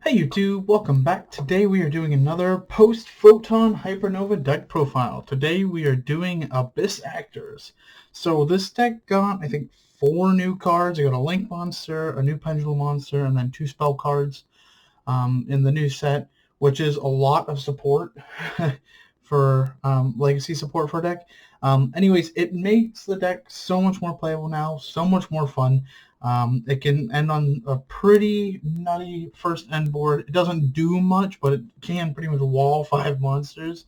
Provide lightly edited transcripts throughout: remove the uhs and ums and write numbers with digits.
Hey YouTube, welcome back. Today we are doing another post-Photon Hypernova deck profile. Today we are doing Photon Hypernova deck profile. Today we are doing Abyss Actors. So this deck got, I think, 4 new cards. I got a Link Monster, a new Pendulum Monster, and then 2 spell cards in the new set, which is a lot of support for legacy support for a deck. Anyways, it makes the deck so much more playable now, so much more fun. It can end on a pretty nutty first end board. It doesn't do much, but it can pretty much wall 5 monsters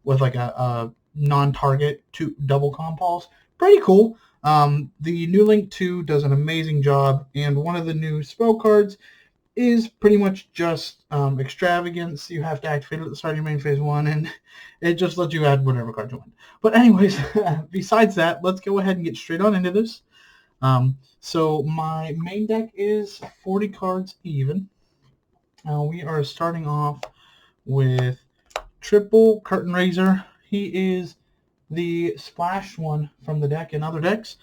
with like a non-target 2 double compulse. Pretty cool. The new Link 2 does an amazing job, and one of the new spell cards is pretty much just extravagance. You have to activate it at the start of your main phase 1, and it just lets you add whatever card you want. But anyways, besides that, let's go ahead and get straight on into this. So my main deck is 40 cards even. We are starting off with Triple Curtain Raiser. He is the splash one from the deck in other decks.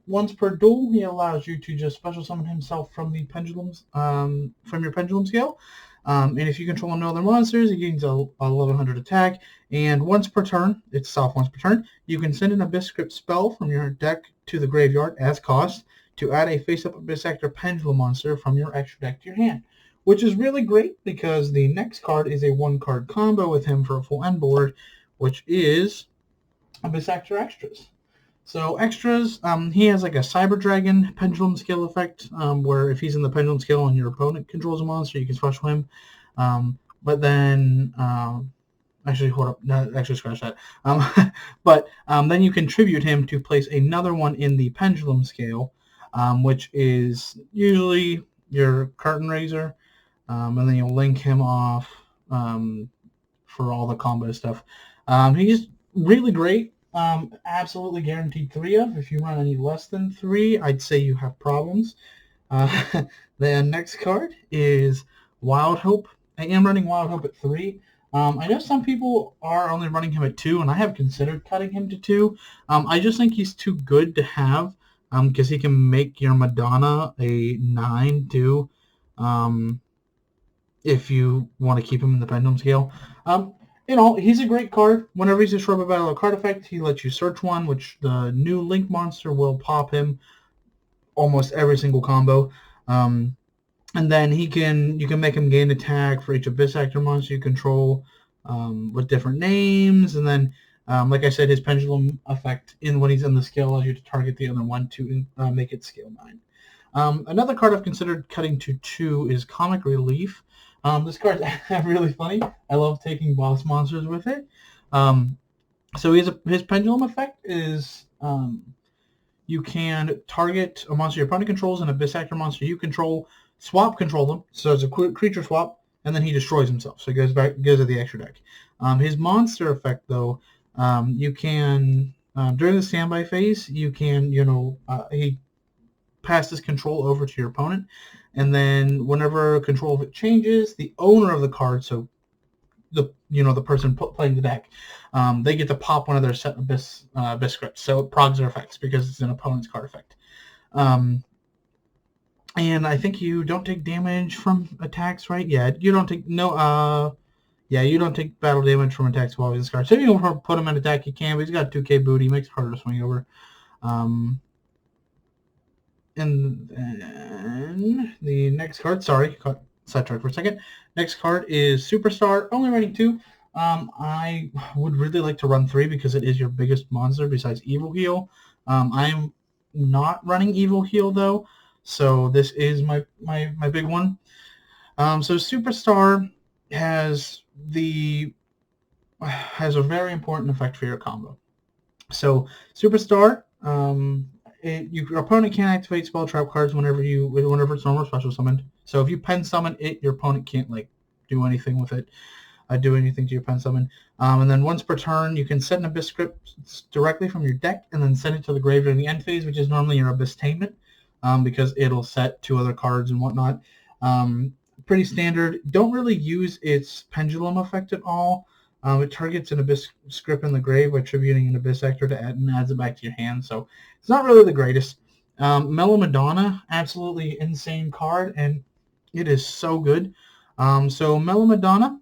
Once per duel, he allows you to just special summon himself from the pendulums, from your pendulum scale. And if you control no other monsters, he gains a 1100 attack. And once per turn, you can send an Abyss Script spell from your deck to the graveyard as cost to add a face-up Abyss Actor Pendulum monster from your extra deck to your hand. Which is really great because the next card is a 1-card combo with him for a full end board, which is Abyss Actor Extras. So extras, he has like a Cyber Dragon Pendulum Scale effect, where if he's in the Pendulum Scale and your opponent controls a monster, you can special him. But then, actually, hold up, no, actually scratch that. But then you can tribute him to place another one in the Pendulum Scale, which is usually your Curtain Raiser, and then you'll link him off for all the combo stuff. He's really great. Absolutely guaranteed 3 of. If you run any less than 3, I'd say you have problems. The next card is Wild Hope. I am running Wild Hope at 3. I know some people are only running him at 2, and I have considered cutting him to 2. I just think he's too good to have, because he can make your Madonna a 9 too, if you want to keep him in the Pendulum Scale. He's a great card. Whenever he's a Shrub Battle or card effect, he lets you search one, which the new Link monster will pop him almost every single combo. And then you can make him gain attack for each Abyss Actor monster you control with different names. And then, like I said, his Pendulum effect when he's in the scale allows you to target the other one to make it scale 9. Another card I've considered cutting to 2 is Comic Relief. This card's really funny. I love taking boss monsters with it. So his Pendulum effect is you can target a monster your opponent controls and Abyss Actor monster you control, control them, so it's a creature swap, and then he destroys himself. So he goes to the extra deck. His monster effect, though, you can during the standby phase, you can he passes control over to your opponent, and then whenever control of it changes, the owner of the card, so the person playing the deck, they get to pop one of their set Abyss scripts, so it progs their effects because it's an opponent's card effect. And I think you don't take damage from attacks, right? Yeah, you don't take you don't take battle damage from attacks while he's this card. So if you want to put him in attack, you can, but he's got 2k booty, makes it harder to swing over. And then the next card, sorry, got sidetracked for a second. Next card is Superstar, only running 2. I would really like to run 3 because it is your biggest monster besides Evil Heal. I'm not running Evil Heal though, so this is my big one. So Superstar has a very important effect for your combo. So Superstar, your opponent can't activate spell trap cards whenever it's normal special summoned. So if you pen summon it, your opponent can't do anything with it, do anything to your pen summon. And then once per turn, you can set an Abyss Script directly from your deck and then send it to the graveyard in the end phase, which is normally your Abyss-tainment, because it'll set 2 other cards and whatnot. Pretty standard. Don't really use its Pendulum effect at all. It targets an Abyss Script in the grave by tributing an Abyss Actor to add and adds it back to your hand. So it's not really the greatest. Mellow Madonna, absolutely insane card, and It is so good. So Mellow Madonna,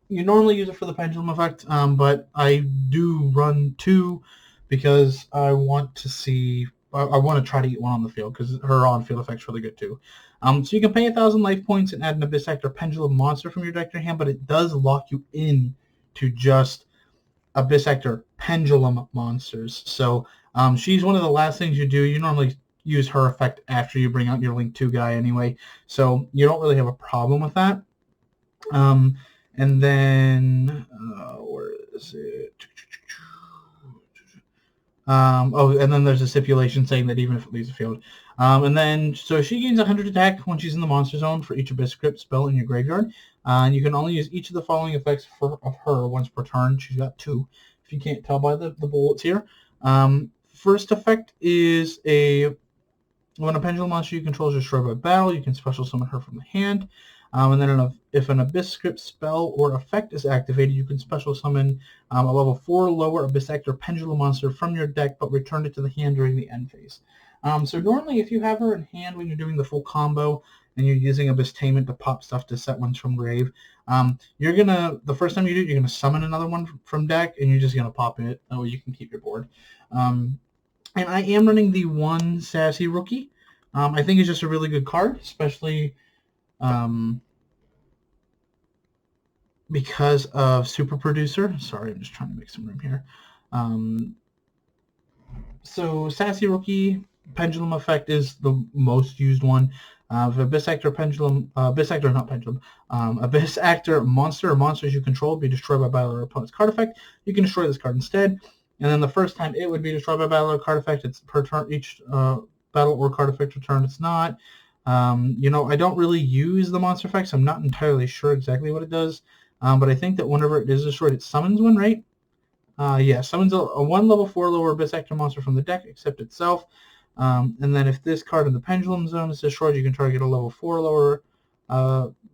you normally use it for the pendulum effect, but I do run 2 because I want to see. I want to try to get one on the field because her on-field effect's really good too. So you can pay 1,000 life points and add an Abyss Actor Pendulum monster from your deck to your hand, but it does lock you in to just Abyss Actor Pendulum monsters. So she's one of the last things you do. You normally use her effect after you bring out your Link 2 guy anyway, so you don't really have a problem with that. And then, where is it? And then there's a stipulation saying that even if it leaves the field. And then, so she gains 100 attack when she's in the monster zone for each Abyss Script spell in your graveyard. And you can only use each of the following effects of her once per turn. She's got 2, if you can't tell by the bullets here. First effect is when a pendulum monster you control is destroyed by battle, you can special summon her from the hand. And then if an Abyss Script spell or effect is activated, you can special summon a level 4 lower Abyss Actor Pendulum monster from your deck, but return it to the hand during the end phase. So normally if you have her in hand when you're doing the full combo and you're using Abyss-tainment to pop stuff to set ones from grave, the first time you do it, you're going to summon another one from deck, and you're just going to pop it. That way you can keep your board. And I am running the 1 Sassy Rookie. I think it's just a really good card, especially because of Super Producer. Sorry, I'm just trying to make some room here. So Sassy Rookie Pendulum effect is the most used one. If Abyss Actor Pendulum, Abyss Actor monster or monsters you control be destroyed by battle or opponent's card effect, you can destroy this card instead. And then the first time it would be destroyed by battle or card effect, it's per turn each battle or card effect return. It's not. I don't really use the monster effects. I'm not entirely sure exactly what it does. But I think that whenever it is destroyed, it summons one, right? Yeah, summons a 1 level 4 lower Abyss Actor monster from the deck, except itself. And then if this card in the Pendulum Zone is destroyed, you can target a level 4 lower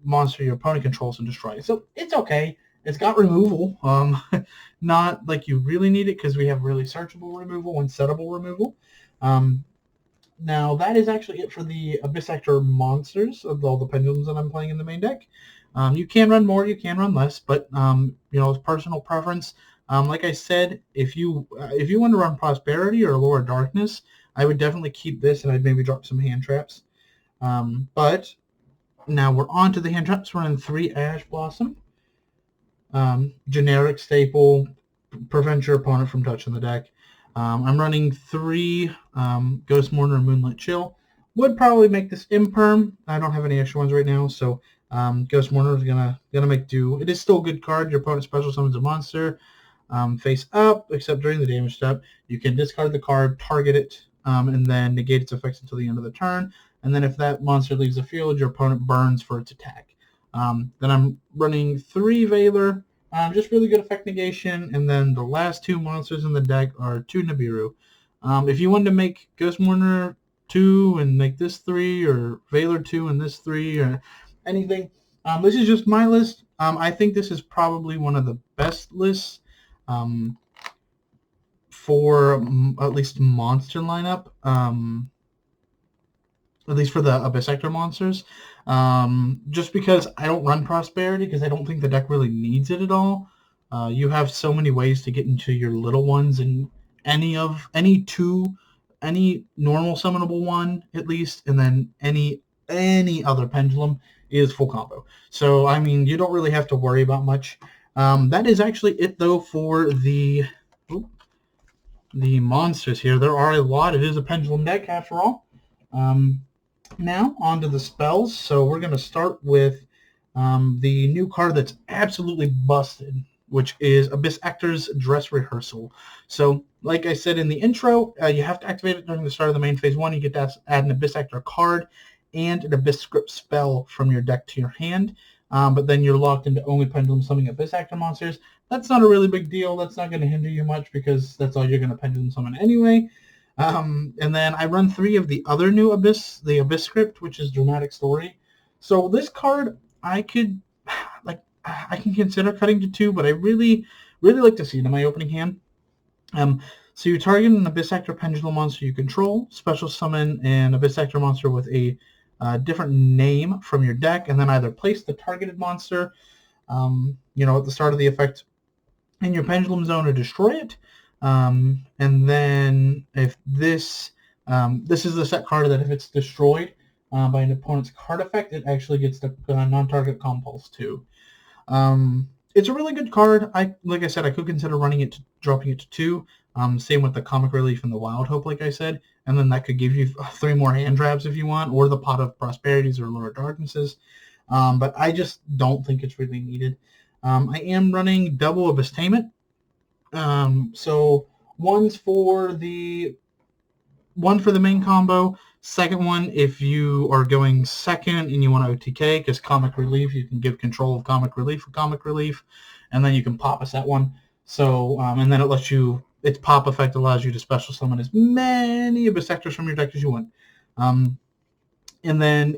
monster your opponent controls and destroy it. So it's okay. It's got removal. Not like you really need it because we have really searchable removal and settable removal. Now that is actually it for the Abyss Actor monsters of all the pendulums that I'm playing in the main deck. You can run more, you can run less, but it's personal preference. Like I said, if you want to run Prosperity or Lower Darkness, I would definitely keep this, and I'd maybe drop some hand traps. But now we're on to the hand traps. We're running 3 Ash Blossom. Generic staple, prevent your opponent from touching the deck. I'm running 3 Ghost Mourner and Moonlight Chill. Would probably make this imperm. I don't have any extra ones right now, so Ghost Mourner is gonna make do. It is still a good card. Your opponent special summons a monster face up, except during the damage step. You can discard the card, target it, and then negate its effects until the end of the turn. And then if that monster leaves the field, your opponent burns for its attack. Then I'm running 3 Veiler. Just really good effect negation, and then the last 2 monsters in the deck are 2 Nibiru. If you wanted to make Ghost Mourner 2 and make this 3, or Veiler 2 and this 3, or anything, this is just my list. I think this is probably one of the best lists for at least monster lineup, at least for the Abyss Actor monsters. Just because I don't run Prosperity, because I don't think the deck really needs it at all. You have so many ways to get into your little ones, and any normal summonable one at least, and then any other pendulum is full combo. So I mean, you don't really have to worry about much. That is actually it though for the monsters here. There are a lot. It is a pendulum deck after all. Now, on to the spells. So we're going to start with the new card that's absolutely busted, which is Abyss Actor's Dress Rehearsal. So, like I said in the intro, you have to activate it during the start of the main phase 1. You get to add an Abyss Actor card and an Abyss Script spell from your deck to your hand. But then you're locked into only Pendulum Summoning Abyss Actor monsters. That's not a really big deal. That's not going to hinder you much because that's all you're going to Pendulum Summon anyway. And then I run 3 of the other new Abyss, the Abyss Script, which is Dramatic Story. So this card, I can consider cutting to 2, but I really like to see it in my opening hand. So you target an Abyss Actor Pendulum monster you control, special summon an Abyss Actor monster with a different name from your deck, and then either place the targeted monster, you know, at the start of the effect in your pendulum zone or destroy it. And then if this is the set card that if it's destroyed by an opponent's card effect, it actually gets the non-target compulse too. It's a really good card. Like I said, I could consider running it, dropping it to 2. Same with the Comic Relief and the Wild Hope, like I said, and then that could give you 3 more hand traps if you want, or the Pot of Prosperities or Lower Darknesses. But I just don't think it's really needed. I am running double Abysstainment. So one for the main combo. Second one, if you are going second and you want to OTK, because Comic Relief, you can give control of Comic Relief for Comic Relief, and then you can pop a set one. So, and then it lets you, its pop effect allows you to special summon as many Abyss Actors from your deck as you want. And then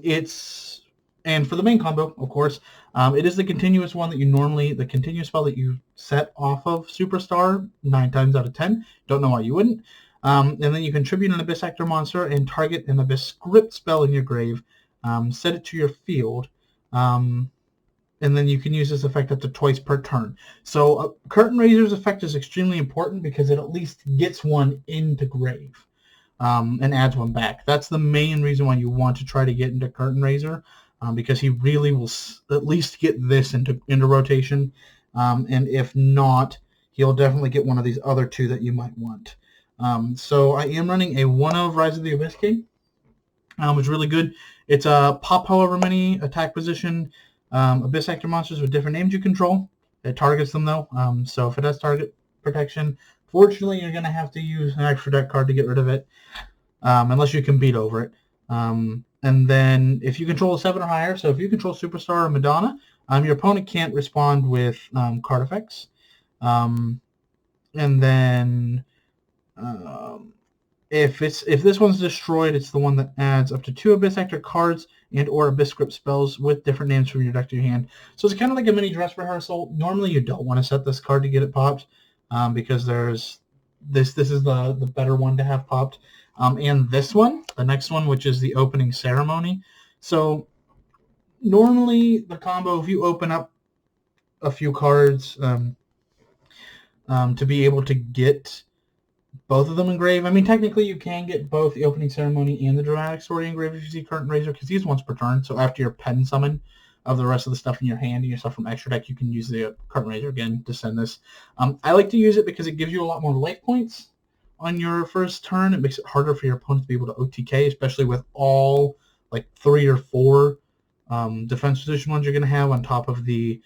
and for the main combo, of course, it is the continuous one that you normally, the continuous spell that you set off of Superstar 9 times out of 10. Don't know why you wouldn't. And then you contribute an Abyss Actor monster and target an Abyss script spell in your grave. Set it to your field. And then you can use this effect up to twice per turn. So Curtain Raiser's effect is extremely important because it at least gets one into grave and adds one back. That's the main reason why you want to try to get into Curtain Raiser, because he really will at least get this into rotation. And if not, he'll definitely get one of these other 2 that you might want. So I am running a 1-of Rise of the Abyss King, which is really good. It's a pop however many attack position Abyss Actor monsters with different names you control. It targets them though, so if it has target protection, fortunately you're going to have to use an extra deck card to get rid of it, unless you can beat over it. And then if you control a 7 or higher, so if you control Superstar or Madonna, your opponent can't respond with card effects. And then if this one's destroyed, it's the one that adds up to 2 Abyss Actor cards and or Abyss Script spells with different names from your deck to your hand. So it's kind of like a mini dress rehearsal. Normally you don't want to set this card to get it popped, because there's this is the better one to have popped. And this one, the next one, which is the Opening Ceremony. So normally the combo, if you open up a few cards to be able to get both of them engraved. I mean, technically you can get both the Opening Ceremony and the Dramatic Story engraved if you see Curtain Raiser, because these once per turn. So after your pen summon of the rest of the stuff in your hand and your stuff from extra deck, you can use the Curtain Raiser again to send this. I like to use it because it gives you a lot more life points on your first turn. It makes it harder for your opponent to be able to OTK, especially with all like 3 or 4 defense position ones you're going to have on top of the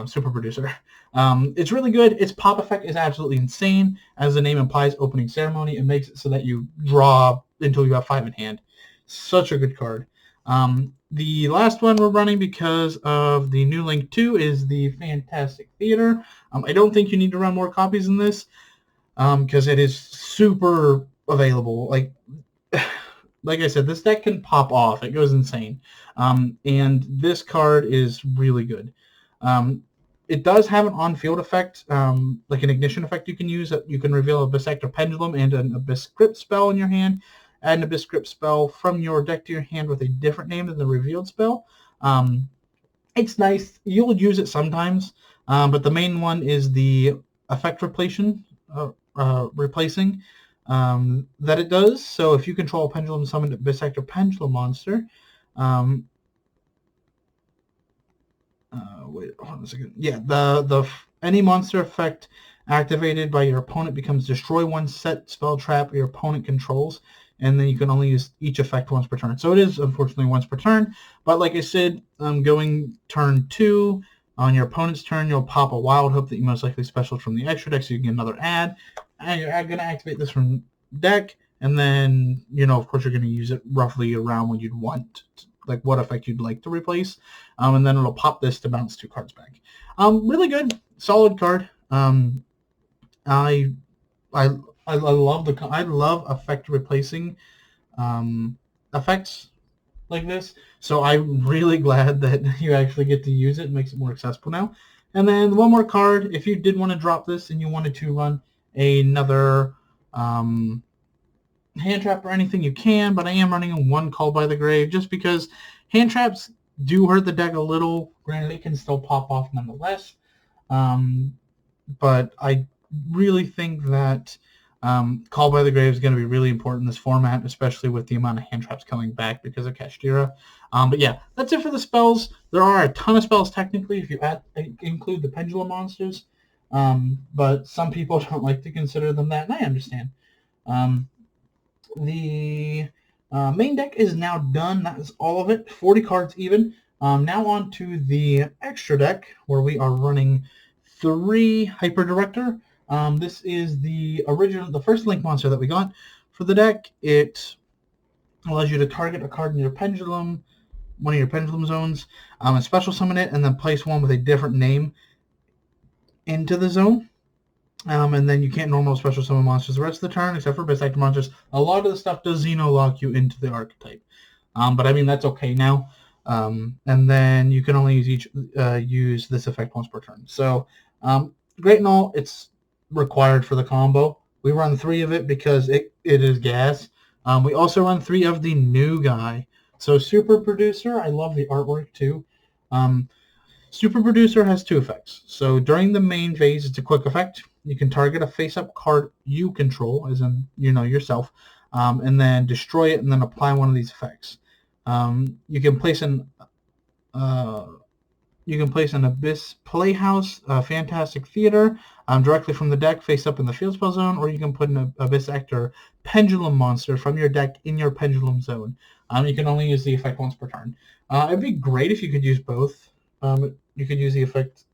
Super Producer. It's really good. Its pop effect is absolutely insane. As the name implies, Opening Ceremony, it makes it so that you draw until you have 5 in hand. Such a good card. The last one we're running because of the new Link 2 is the Fantastic Theater. I don't think you need to run more copies than this, because it is super available. Like I said, this deck can pop off. It goes insane. And this card is really good. It does have an on-field effect, like an ignition effect you can use. That you can reveal Abyss Actor Pendulum and an Abyss Script spell in your hand. Add an Abyss Script spell from your deck to your hand with a different name than the revealed spell. It's nice. You'll use it sometimes, but the main one is the effect replacing that it does. So if you control a Pendulum summoned Abyss Actor Pendulum monster, wait, hold on a second. Yeah, any monster effect activated by your opponent becomes destroy one set spell trap your opponent controls, and then you can only use each effect once per turn. So it is unfortunately once per turn, but like I said, going turn 2, on your opponent's turn, you'll pop a Wild Hope that you most likely specialed from the extra deck, so you can get another add. And you're going to activate this from deck, and then, of course, you're going to use it roughly around when you'd want, like what effect you'd like to replace, and then it'll pop this to bounce 2 cards back. Really good, solid card. I love effect replacing effects like this, so I'm really glad that you actually get to use it. It makes it more accessible now. And then one more card, if you did want to drop this and you wanted to run another hand trap or anything you can, but I am running one Call by the Grave just because hand traps do hurt the deck a little. Granted, it can still pop off nonetheless. But I really think that Call by the Grave is going to be really important in this format, especially with the amount of hand traps coming back because of Kashtira. But yeah, that's it for the spells. There are a ton of spells technically if you include the Pendulum monsters, but some people don't like to consider them that, and I understand. The main deck is now done. That is all of it. 40 cards even. Now on to the extra deck where we are running 3 Hyper Director. This is the first Link monster that we got for the deck. It allows you to target a card in your pendulum, one of your pendulum zones, and special summon it, and then place one with a different name into the zone. And then you can't normal special summon monsters the rest of the turn, except for best actor monsters. A lot of the stuff does Xeno lock you into the archetype, but I mean that's okay now. And then you can only use this effect once per turn. So great and all, it's required for the combo. We run 3 of it because it is gas. We also run 3 of the new guy. So Super Producer, I love the artwork too. Super Producer has 2 effects. So during the main phase, it's a quick effect. You can target a face-up card you control, as in, yourself, and then destroy it and then apply one of these effects. You can place an Abyss Playhouse, Fantastic Theater, directly from the deck, face up in the field spell zone, or you can put an Abyss Actor Pendulum monster from your deck in your Pendulum zone. You can only use the effect once per turn. It'd be great if you could use both. You could use the effect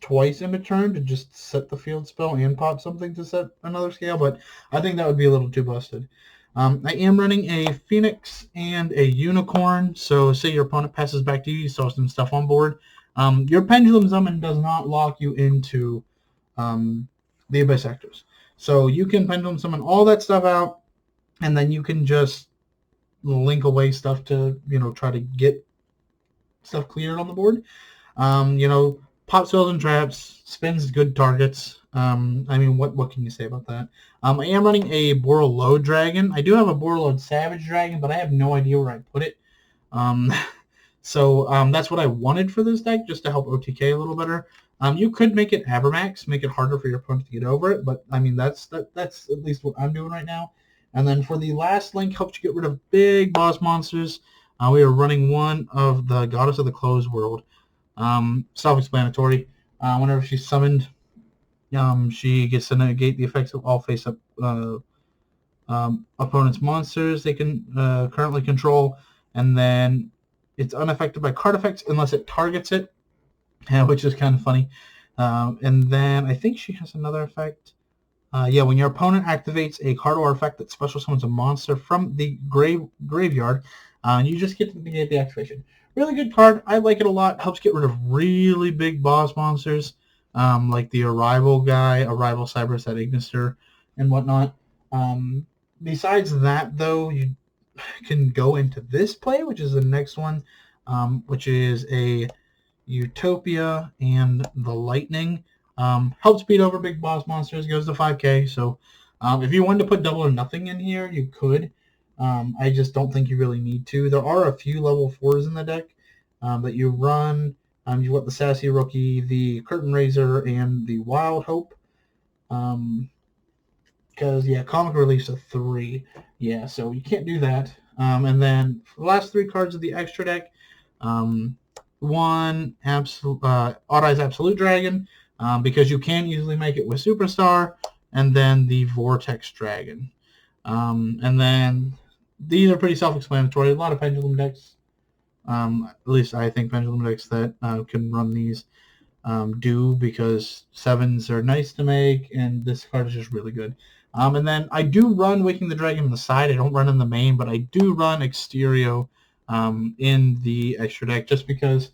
twice in a turn to just set the field spell and pop something to set another scale, but I think that would be a little too busted. I am running a Phoenix and a Unicorn, so say your opponent passes back to you, you still have some stuff on board. Your Pendulum Summon does not lock you into the Abyss Actors. So you can Pendulum Summon all that stuff out, and then you can just link away stuff to, try to get stuff cleared on the board. Pop spells and traps, spins good targets. I mean, what can you say about that? I am running a Borreload Dragon. I do have a Borreload Savage Dragon, but I have no idea where I put it. So that's what I wanted for this deck, just to help OTK a little better. You could make it Abermax, make it harder for your opponent to get over it, but I mean that's at least what I'm doing right now. And then for the last link, helps you get rid of big boss monsters. We are running one of the Goddess of the Closed World. Self-explanatory. Whenever she's summoned, she gets to negate the effects of all face-up opponent's monsters they can currently control, and then it's unaffected by card effects unless it targets it, which is kind of funny. And then I think she has another effect. When your opponent activates a card or effect that special summons a monster from the graveyard, you just get to negate the activation. Really good card. I like it a lot. Helps get rid of really big boss monsters, like the Arrival guy, Arrival Cyberset Ignister, and whatnot. Besides that, though, you can go into this play, which is the next one, which is a Utopia and the Lightning. Helps beat over big boss monsters, goes to 5k. So if you wanted to put double or nothing in here, you could. I just don't think you really need to. There are a few level 4s in the deck that you run. You've got the Sassy Rookie, the Curtain Raiser, and the Wild Hope. Because, comic release of 3. Yeah, so you can't do that. And then for the last 3 cards of the extra deck, one Odd-Eyes Absolute Dragon, because you can easily make it with Superstar, and then the Vortex Dragon. And then these are pretty self-explanatory. A lot of Pendulum decks, at least I think Pendulum decks that can run these do, because 7s are nice to make, and this card is just really good. And then I do run Waking the Dragon on the side. I don't run in the main, but I do run Exterio in the extra deck, just because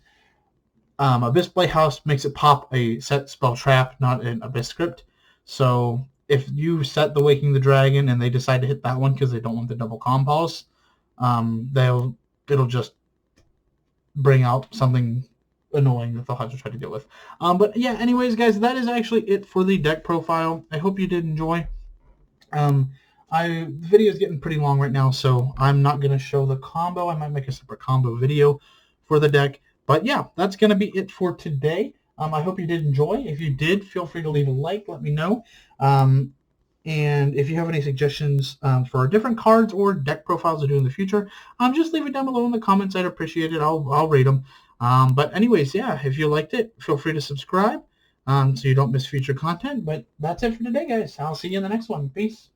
Abyss Playhouse makes it pop a set spell trap, not an Abyss script. So if you set the Waking the Dragon and they decide to hit that one because they don't want the double combos, it'll just bring out something annoying that they'll have to try to deal with. But yeah, anyways, guys, that is actually it for the deck profile. I hope you did enjoy. the video is getting pretty long right now, so I'm not going to show the combo. I might make a separate combo video for the deck. But yeah, that's going to be it for today. I hope you did enjoy. If you did, feel free to leave a like. Let me know. And if you have any suggestions for different cards or deck profiles to do in the future, just leave it down below in the comments. I'd appreciate it. I'll rate them. But anyways, yeah, if you liked it, feel free to subscribe so you don't miss future content. But that's it for today, guys. I'll see you in the next one. Peace.